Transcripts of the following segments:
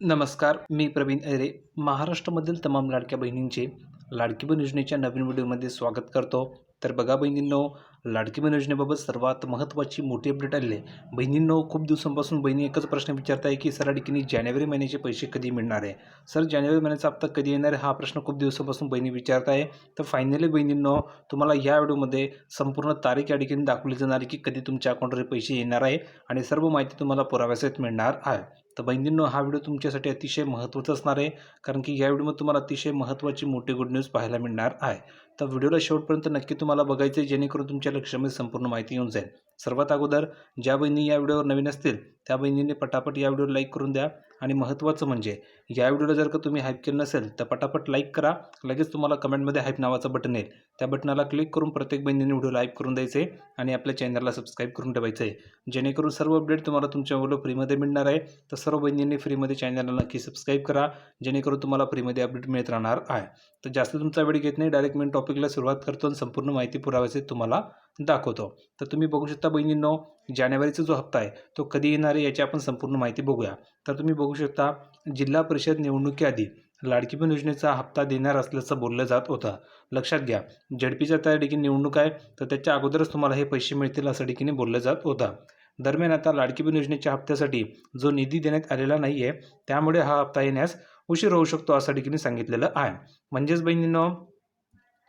नमस्कार, मी प्रवीण ऐरे. महाराष्ट्रामधील तमाम लाडक्या बहिणींचे लाडकी बहीण योजनेच्या नवीन व्हिडिओमध्ये स्वागत करतो. तर बघा बहिणींनो, लाडकी बहीण योजनेबाबत सर्वात महत्त्वाची मोठी अपडेट आली आहे. बहिणींनो, खूप दिवसांपासून बहिणी एकच प्रश्न विचारत आहे की सर लाडकीने जानेवारी महिन्याचे पैसे कधी मिळणार आहे? सर जानेवारी महिन्याचा हप्ता कधी येणार आहे? हा प्रश्न खूप दिवसांपासून बहिणी विचारत आहे. तर फायनली बहिणींनो, तुम्हाला या व्हिडिओमध्ये संपूर्ण तारीख या ठिकाणी दाखवली जाणार आहे की कधी तुमच्या अकाउंटवर पैसे येणार आहे आणि सर्व माहिती तुम्हाला पुराव्यासहित मिळणार आहे. तर बहिणींनो, हा व्हिडिओ तुमच्यासाठी अतिशय महत्त्वाचा असणार आहे, कारण की या व्हिडिओमध्ये तुम्हाला अतिशय महत्त्वाची मोठी गुड न्यूज पाहायला मिळणार आहे. तर व्हिडिओला शेवटपर्यंत नक्की तुम्हाला बघायचं आहे, जेणेकरून तुमच्या लक्षामध्ये संपूर्ण माहिती येऊन जाईल. सर्वात अगोदर ज्या बहिणी या व्हिडिओवर नवीन असतील त्या बहिणींनी पटापट या व्हिडिओला लाईक करून द्या. आणि महत्त्वाचं म्हणजे या व्हिडिओला जर का तुम्ही हाईप केलं नसेल तर पटापट लाईक करा. लगेच तुम्हाला कमेंटमध्ये हाईप नावाचं बटन येईल, त्या बटनाला क्लिक करून प्रत्येक बहिणीने व्हिडिओला हाईप करून द्यायचे आणि आपल्या चॅनलला सबस्क्राईब करून ठेवायचं आहे, जेणेकरून सर्व अपडेट तुम्हाला तुमच्या व्हिडिओ फ्रीमध्ये मिळणार आहे. तर सर्व बहिणींनी फ्रीमध्ये चॅनलला नक्की सबस्क्राईब करा, जेणेकरून तुम्हाला फ्रीमध्ये अपडेट मिळत राहणार आहे. तर जास्त तुमचा वेळ घेत नाही, डायरेक्ट मेन टॉपिकला सुरुवात करतो आणि संपूर्ण माहिती पुराव्याचे तुम्हाला दाखवतो. तर तुम्ही बघू शकता बहिणींनो, जानेवारीचा जो हप्ता आहे तो कधी येणार आहे याची आपण संपूर्ण माहिती बघूया. तर तुम्ही बघू शकता, जिल्हा परिषद निवडणुकीआधी लाडकी बहीण योजनेचा हप्ता देणार असल्याचं बोललं जात होतं. लक्षात घ्या, झडपीच्या त्या ठिकाणी निवडणूक आहे, तर त्याच्या अगोदरच तुम्हाला हे पैसे मिळतील असं ठिकाणी बोललं जात होतं. दरम्यान आता लाडकी बहीण योजनेच्या हप्त्यासाठी जो निधी देण्यात आलेला नाही आहे, त्यामुळे हा हप्ता येण्यास उशीर होऊ शकतो असं ठिकाणी सांगितलेलं आहे. म्हणजेच बहिणींनो,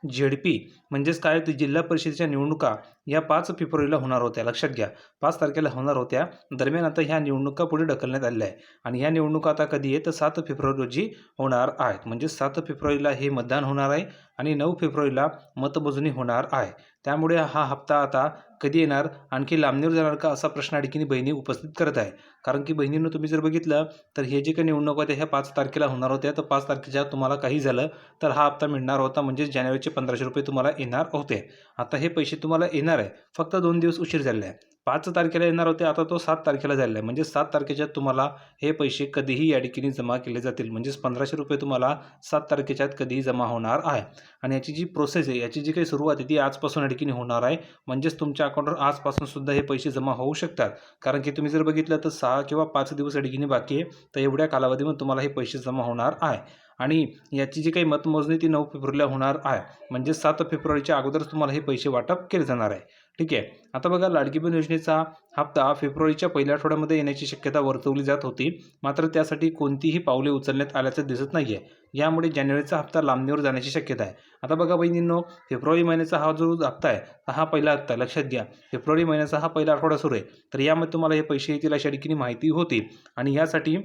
झेडपी म्हणजेच काय, तर जिल्हा परिषदेच्या निवडणुका या 5 फेब्रुवारीला होणार होत्या. लक्षात घ्या, 5 तारखेला होणार होत्या. दरम्यान आता ह्या निवडणुका पुढे ढकलण्यात आल्या आहे आणि ह्या निवडणुका आता कधी आहे तर 7 फेब्रुवारी रोजी होणार आहेत. म्हणजे 7 फेब्रुवारीला हे मतदान होणार आहे आणि 9 फेब्रुवारीला मतमोजणी होणार आहे. त्यामुळे हा हप्ता आता कधी येणार, आणखी लांबणीवर जाणार का, असा प्रश्न आणखीन बहिणी उपस्थित करत आहे. कारण की बहिणींनो, तुम्ही जर बघितलं तर हे जे काही निवडणुका होत्या ह्या 5 तारखेला होणार होत्या. तर 5 तारखेच्या तुम्हाला काही झालं तर हा हप्ता मिळणार होता, म्हणजे जानेवारीचे ₹1500 तुम्हाला येणार होते. आता हे पैसे तुम्हाला येणार आहे, फक्त 2 दिवस उशीर झालेला आहे. 5 तारखेला येणार होते, आता तो 7 तारखेला झालेला आहे. म्हणजे 7 तारखेच्या तुम्हाला हे पैसे कधीही या ठिकाणी जमा केले जातील. म्हणजेच ₹1500 तुम्हाला 7 तारखेच्या आत कधीही जमा होणार आहे. आणि याची जी प्रोसेस आहे, याची जी काही सुरुवात आहे ती आजपासून या ठिकाणी होणार आहे. म्हणजेच तुमच्या अकाउंटवर आजपासून सुद्धा हे पैसे जमा होऊ शकतात. कारण की तुम्ही जर बघितलं तर 6 किंवा 5 दिवस या ठिकाणी बाकी आहे. तर एवढ्या कालावधीमध्ये तुम्हाला हे पैसे जमा होणार आहे. आणि याची जी काही मतमोजणी ती 9 फेब्रुवारीला होणार आहे. म्हणजे 7 फेब्रुवारीच्या अगोदरच तुम्हाला हे पैसे वाटप केले जाणार आहे. ठीक आहे. आता बघा, लाडकी बहीण योजनेचा हप्ता फेब्रुवारीच्या पहिल्या आठवड्यामध्ये येण्याची शक्यता वर्तवली जात होती. मात्र त्यासाठी कोणतीही पावले उचलण्यात आल्याचं दिसत नाही आहे. यामुळे जानेवारीचा हप्ता लांबणीवर जाण्याची शक्यता आहे. आता बघा बहिणींनो, फेब्रुवारी महिन्याचा हा जो हप्ता आहे हा पहिला हप्ता आहे. लक्षात घ्या, फेब्रुवारी महिन्याचा हा पहिला आठवडा सुरू आहे. तर यामध्ये तुम्हाला हे पैसे येतील अशा ठिकाणी माहिती होती आणि यासाठी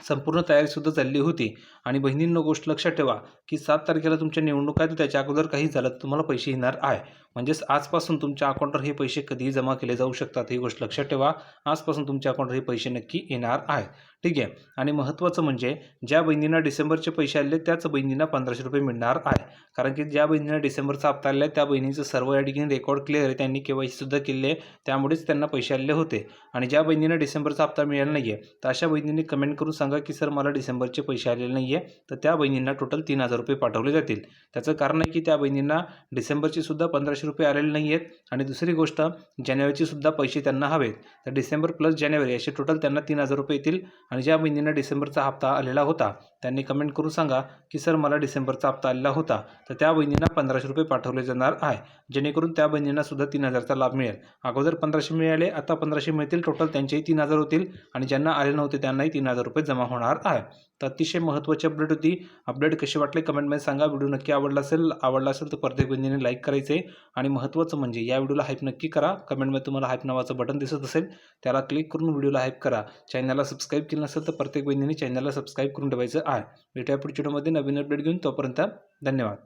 संपूर्ण तयारीसुद्धा चालली होती. आणि बहिणींनो, गोष्ट लक्षात ठेवा की 7 तारखेला तुमच्या निवडणूक आहे, तर त्याच्या अगोदर काही झालं तर तुम्हाला पैसे येणार आहे. म्हणजेच आजपासून तुमच्या अकाउंटवर हे पैसे कधीही जमा केले जाऊ शकतात, ही गोष्ट लक्षात ठेवा. आजपासून तुमच्या अकाउंटवर हे पैसे नक्की येणार आहेत. ठीक आहे. आणि महत्त्वाचं म्हणजे, ज्या बहिणींना डिसेंबरचे पैसे आले त्याच बहिणींना ₹1500 मिळणार आहे. कारण की ज्या बहिणींना डिसेंबरचा हप्ता आला आहे त्या बहिणीचं सर्व या ठिकाणी रेकॉर्ड क्लिअर आहे, त्यांनी KYC सुद्धा केले आहे, त्यामुळेच त्यांना पैसे आले होते. आणि ज्या बहिणींना डिसेंबरचा हप्ता मिळाला नाही आहे, तर अशा बहिणींनी कमेंट करून सांगा की सर मला डिसेंबरचे पैसे आलेले नाही आहे. तर त्या बहिणींना टोटल ₹3000 पाठवले जातील. त्याचं कारण आहे की त्या बहिणींना डिसेंबरचे सुद्धा ₹1500 आलेले नाही आहेत आणि दुसरी गोष्ट, जानेवारीचे सुद्धा पैसे त्यांना हवेत. तर डिसेंबर प्लस जानेवारी असे टोटल त्यांना ₹3000 येतील. आणि ज्या बहिणींना डिसेंबरचा हप्ता आलेला होता त्यांनी कमेंट करून सांगा की सर मला डिसेंबरचा हप्ता आलेला होता, तर त्या बहिणींना ₹1500 पाठवले जाणार आहे, जेणेकरून त्या बहिणींना सुद्धा 3000चा लाभ मिळेल. अगोदर 1500 मिळाले, आता 1500 मिळतील, टोटल त्यांचेही 3000 होतील आणि ज्यांना आले नव्हते त्यांनाही ₹3000 जमा होणार आहे. तर अतिशय महत्त्वाची अपडेट होती. अपडेट कसे वाटले कमेंटमध्ये सांगा. व्हिडिओ नक्की आवडला असेल तर प्रत्येक बहिणीने लाईक करायचे. आणि महत्त्वाचं म्हणजे या व्हिडिओला हाईप नक्की करा. कमेंटमध्ये तुम्हाला हाईप नावाचं बटन दिसत असेल, त्याला क्लिक करून व्हिडिओला हाईप करा. चॅनलला सबस्क्राईब केलं नसेल तर प्रत्येक बहिणीने चॅनलला सबस्क्राईब करून ठेवायचं आहे. भेटूया पुढच्या व्हिडिओमध्ये नवीन अपडेट घेऊन. तोपर्यंत धन्यवाद.